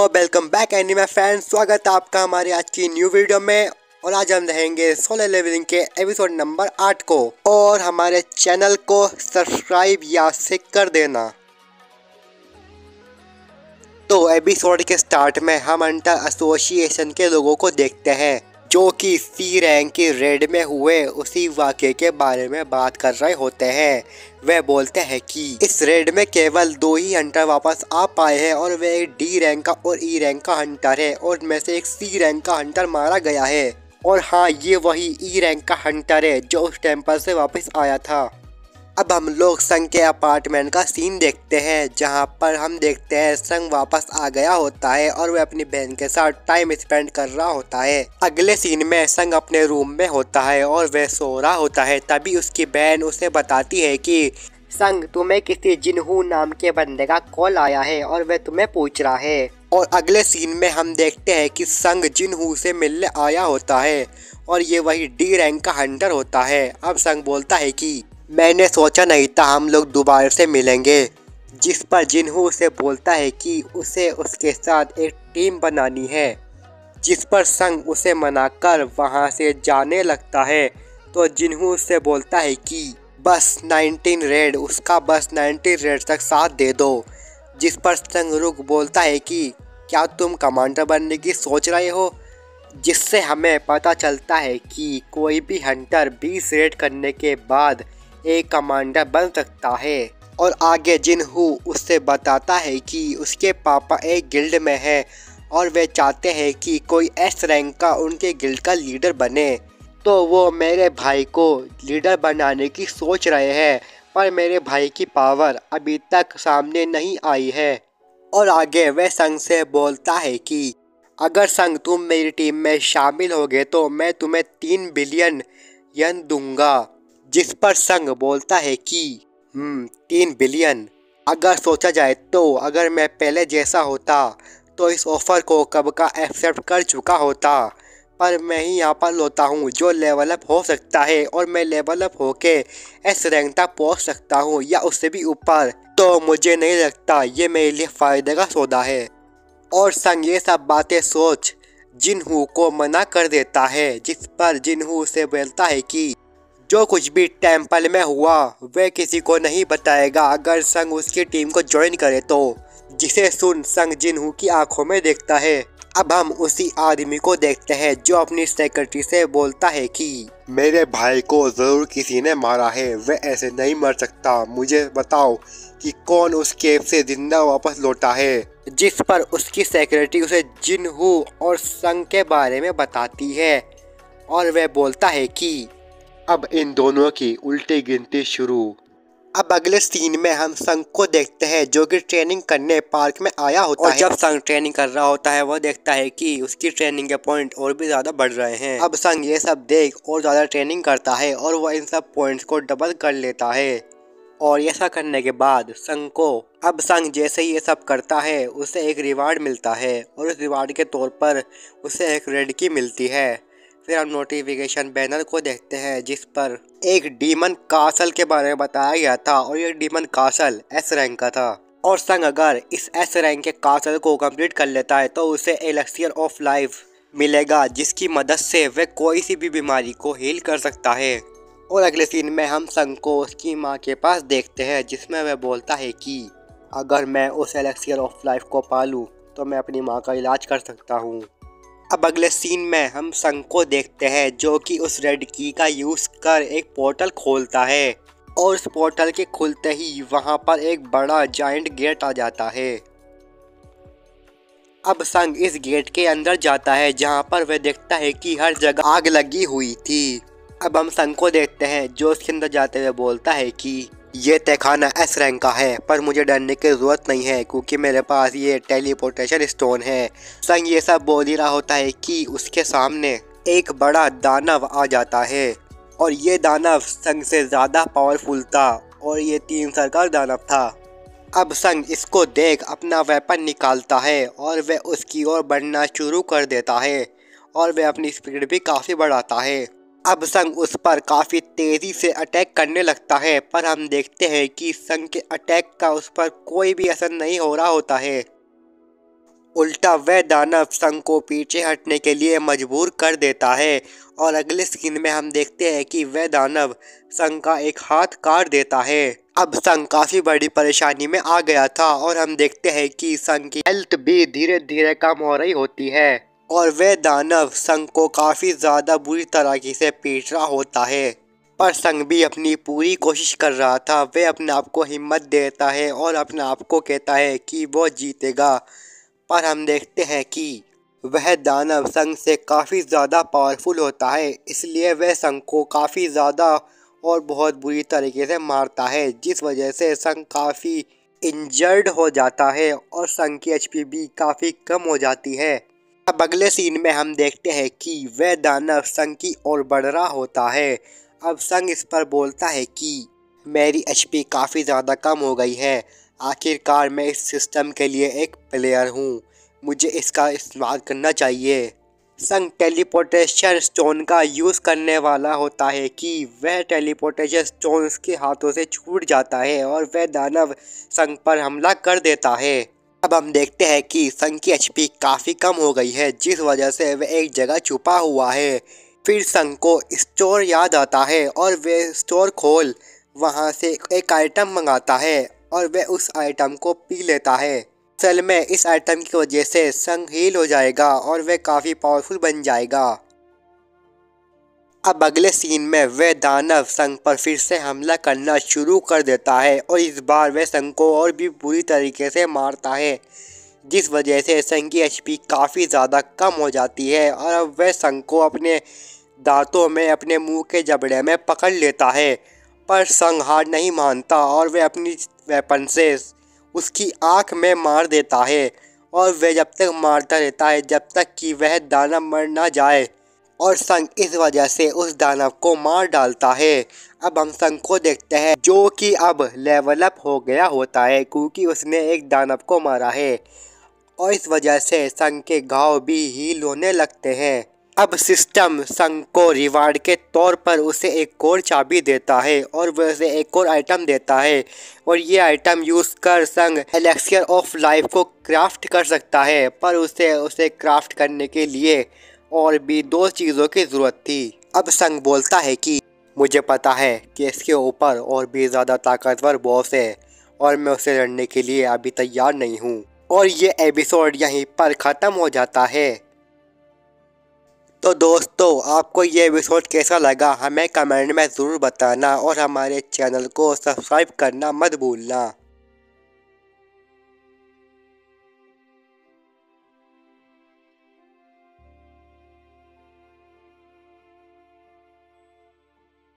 Welcome back anime fans, स्वागत है आपका हमारी आज की न्यू वीडियो में। और आज हम रहेंगे सोलो लेवलिंग के एपिसोड नंबर 8 को। और हमारे चैनल को सब्सक्राइब या से कर देना। तो एपिसोड के स्टार्ट में हम हंटर एसोसिएशन के लोगों को देखते हैं जो कि सी रैंक की रेड में हुए उसी वाक़े के बारे में बात कर रहे होते हैं। वे बोलते हैं कि इस रेड में केवल 2 ही हंटर वापस आ पाए हैं और वे एक डी रैंक का और ई रैंक का हंटर है और उनमें से एक सी रैंक का हंटर मारा गया है। और हाँ, ये वही ई रैंक का हंटर है जो उस टेम्पल से वापस आया था। अब हम लोग संग के अपार्टमेंट का सीन देखते हैं जहां पर हम देखते हैं संग वापस आ गया होता है और वह अपनी बहन के साथ टाइम स्पेंड कर रहा होता है। अगले सीन में संग अपने रूम में होता है और वह सो रहा होता है। तभी उसकी बहन उसे बताती है कि संग, तुम्हें किसी जिनहू नाम के बंदे का कॉल आया है और वह तुम्हें पूछ रहा है। और अगले सीन में हम देखते हैं कि संग जिनहू से मिलने आया होता है और ये वही डी रैंक का हंटर होता है। अब संग बोलता है कि मैंने सोचा नहीं था हम लोग दोबारा से मिलेंगे। जिस पर जिनहू उसे बोलता है कि उसे उसके साथ एक टीम बनानी है। जिस पर संग उसे मनाकर वहां से जाने लगता है। तो जिनहू उससे बोलता है कि बस 19 रेड, उसका बस 19 रेड तक साथ दे दो। जिस पर संग रुक बोलता है कि क्या तुम कमांडर बनने की सोच रहे हो। जिससे हमें पता चलता है कि कोई भी हंटर 20 रेड करने के बाद एक कमांडर बन सकता है। और आगे जिनहू उससे बताता है कि उसके पापा एक गिल्ड में है और वे चाहते हैं कि कोई एस रैंक का उनके गिल्ड का लीडर बने। तो वो मेरे भाई को लीडर बनाने की सोच रहे हैं, पर मेरे भाई की पावर अभी तक सामने नहीं आई है। और आगे वह संग से बोलता है कि अगर संग तुम मेरी टीम में शामिल होगे तो मैं तुम्हें 3 बिलियन यन दूंगा। जिस पर संग बोलता है कि 3 बिलियन, अगर सोचा जाए तो अगर मैं पहले जैसा होता तो इस ऑफर को कब का एक्सेप्ट कर चुका होता। पर मैं ही यहाँ पर होता हूँ जो लेवल अप हो सकता है और मैं लेवल अप होके एस रैंक तक पहुँच सकता हूँ या उससे भी ऊपर। तो मुझे नहीं लगता ये मेरे लिए फ़ायदे का सौदा है। और संग ये सब बातें सोच जिनहू को मना कर देता है। जिस पर जिनहू से बोलता है कि जो कुछ भी टेम्पल में हुआ वह किसी को नहीं बताएगा अगर संग उसकी टीम को ज्वाइन करे तो। जिसे सुन संग जिनहू की आंखों में देखता है। अब हम उसी आदमी को देखते हैं जो अपनी सेक्रेटरी से बोलता है कि मेरे भाई को जरूर किसी ने मारा है, वह ऐसे नहीं मर सकता। मुझे बताओ कि कौन उस केव से जिंदा वापस लौटा है। जिस पर उसकी सेक्रेटरी उसे जिनहू और संग के बारे में बताती है और वह बोलता है कि अब इन दोनों की उल्टी गिनती शुरू। अब अगले सीन में हम संग को देखते हैं जो कि ट्रेनिंग करने पार्क में आया होता है। और जब संग ट्रेनिंग कर रहा होता है वह देखता है कि उसकी ट्रेनिंग के पॉइंट और भी ज़्यादा बढ़ रहे हैं। अब संग ये सब देख और ज़्यादा ट्रेनिंग करता है और वह इन सब पॉइंट्स को डबल कर लेता है। और ऐसा करने के बाद संग जैसे ही ये सब करता है उसे एक रिवार्ड मिलता है और उस रिवार्ड के तौर पर उसे एक रेड की मिलती है। फिर हम नोटिफिकेशन बैनर को देखते हैं जिस पर एक डीमन कासल के बारे में बताया गया था और ये डीमन कासल एस रैंक का था। और संग अगर इस एस रैंक के कासल को कंप्लीट कर लेता है तो उसे एलेक्सियर ऑफ लाइफ मिलेगा जिसकी मदद से वह कोई सी भी बीमारी को हील कर सकता है। और अगले सीन में हम संग को उसकी माँ के पास देखते हैं जिसमें वह बोलता है कि अगर मैं उस एलेक्सियर ऑफ लाइफ को पालूँ तो मैं अपनी माँ का इलाज कर सकता हूँ। अब अगले सीन में हम संग को देखते हैं जो कि उस रेड की का यूज़ कर एक पोर्टल खोलता है। और उस पोर्टल के खुलते ही वहां पर एक बड़ा जायंट गेट आ जाता है। अब संग इस गेट के अंदर जाता है जहां पर वह देखता है कि हर जगह आग लगी हुई थी। अब हम संग को देखते हैं जो उसके अंदर जाते हुए बोलता है कि ये तहखाना एस रैंक का है पर मुझे डरने की जरूरत नहीं है क्योंकि मेरे पास ये टेलीपोर्टेशन स्टोन है। संग ये सब बोल ही रहा होता है कि उसके सामने एक बड़ा दानव आ जाता है और ये दानव संग से ज़्यादा पावरफुल था और ये 3 सरकार दानव था। अब संग इसको देख अपना वेपन निकालता है और वह उसकी ओर बढ़ना शुरू कर देता है और वह अपनी स्पीड भी काफ़ी बढ़ाता है। अब संग उस पर काफ़ी तेज़ी से अटैक करने लगता है पर हम देखते हैं कि संग के अटैक का उस पर कोई भी असर नहीं हो रहा होता है। उल्टा वह दानव संग को पीछे हटने के लिए मजबूर कर देता है और अगले सीन में हम देखते हैं कि वह दानव संग का एक हाथ काट देता है। अब संग काफी बड़ी परेशानी में आ गया था और हम देखते हैं कि संग की हेल्थ भी धीरे धीरे कम हो रही होती है और वह दानव संग को काफी ज्यादा बुरी तरीके से पीट रहा होता है। पर संग भी अपनी पूरी कोशिश कर रहा था। वह अपने आप को हिम्मत देता है और अपने आप को कहता है कि वो जीतेगा। पर हम देखते हैं कि वह दानव संग से काफ़ी ज़्यादा पावरफुल होता है, इसलिए वह संग को काफ़ी ज़्यादा और बहुत बुरी तरीके से मारता है, जिस वजह से संग काफ़ी इंजर्ड हो जाता है और संग की एचपी भी काफ़ी कम हो जाती है। अब अगले सीन में हम देखते हैं कि वह दानव संग की ओर बढ़ रहा होता है। अब संग इस पर बोलता है कि मेरी एचपी काफ़ी ज़्यादा कम हो गई है। आखिरकार मैं इस सिस्टम के लिए एक प्लेयर हूँ, मुझे इसका इस्तेमाल करना चाहिए। संग टेलीपोर्टेशन स्टोन का यूज़ करने वाला होता है कि वह टेलीपोर्टेशन स्टोन उसके हाथों से छूट जाता है और वह दानव संग पर हमला कर देता है। अब हम देखते हैं कि संग की एचपी काफ़ी कम हो गई है, जिस वजह से वह एक जगह छुपा हुआ है। फिर संग को स्टोर याद आता है और वह स्टोर खोल वहां से एक आइटम मंगाता है और वह उस आइटम को पी लेता है। असल में इस आइटम की वजह से संग हील हो जाएगा और वह काफ़ी पावरफुल बन जाएगा। अब अगले सीन में वह दानव संग पर फिर से हमला करना शुरू कर देता है और इस बार वह संग को और भी बुरी तरीके से मारता है, जिस वजह से संग की एचपी काफ़ी ज़्यादा कम हो जाती है और अब वह संग को अपने दांतों में अपने मुंह के जबड़े में पकड़ लेता है। पर संग हार नहीं मानता और वह अपनी वेपन से उसकी आँख में मार देता है और वह जब तक मारता रहता है जब तक कि वह दानव मर ना जाए और संग इस वजह से उस दानव को मार डालता है। अब हम संग को देखते हैं जो कि अब लेवल अप हो गया होता है क्योंकि उसने एक दानव को मारा है और इस वजह से संग के घाव भी हील होने लगते हैं। अब सिस्टम संग को रिवार्ड के तौर पर उसे एक और चाबी देता है और वह उसे एक और आइटम देता है और ये आइटम यूज़ कर संग एलेक्सियर ऑफ लाइफ को क्राफ्ट कर सकता है। पर उसे क्राफ्ट करने के लिए और भी दो चीज़ों की ज़रूरत थी। अब संग बोलता है कि मुझे पता है कि इसके ऊपर और भी ज़्यादा ताकतवर बॉस है और मैं उससे लड़ने के लिए अभी तैयार नहीं हूँ। और ये एपिसोड यहीं पर ख़त्म हो जाता है। तो दोस्तों, आपको ये एपिसोड कैसा लगा हमें कमेंट में ज़रूर बताना और हमारे चैनल को सब्सक्राइब करना मत भूलना।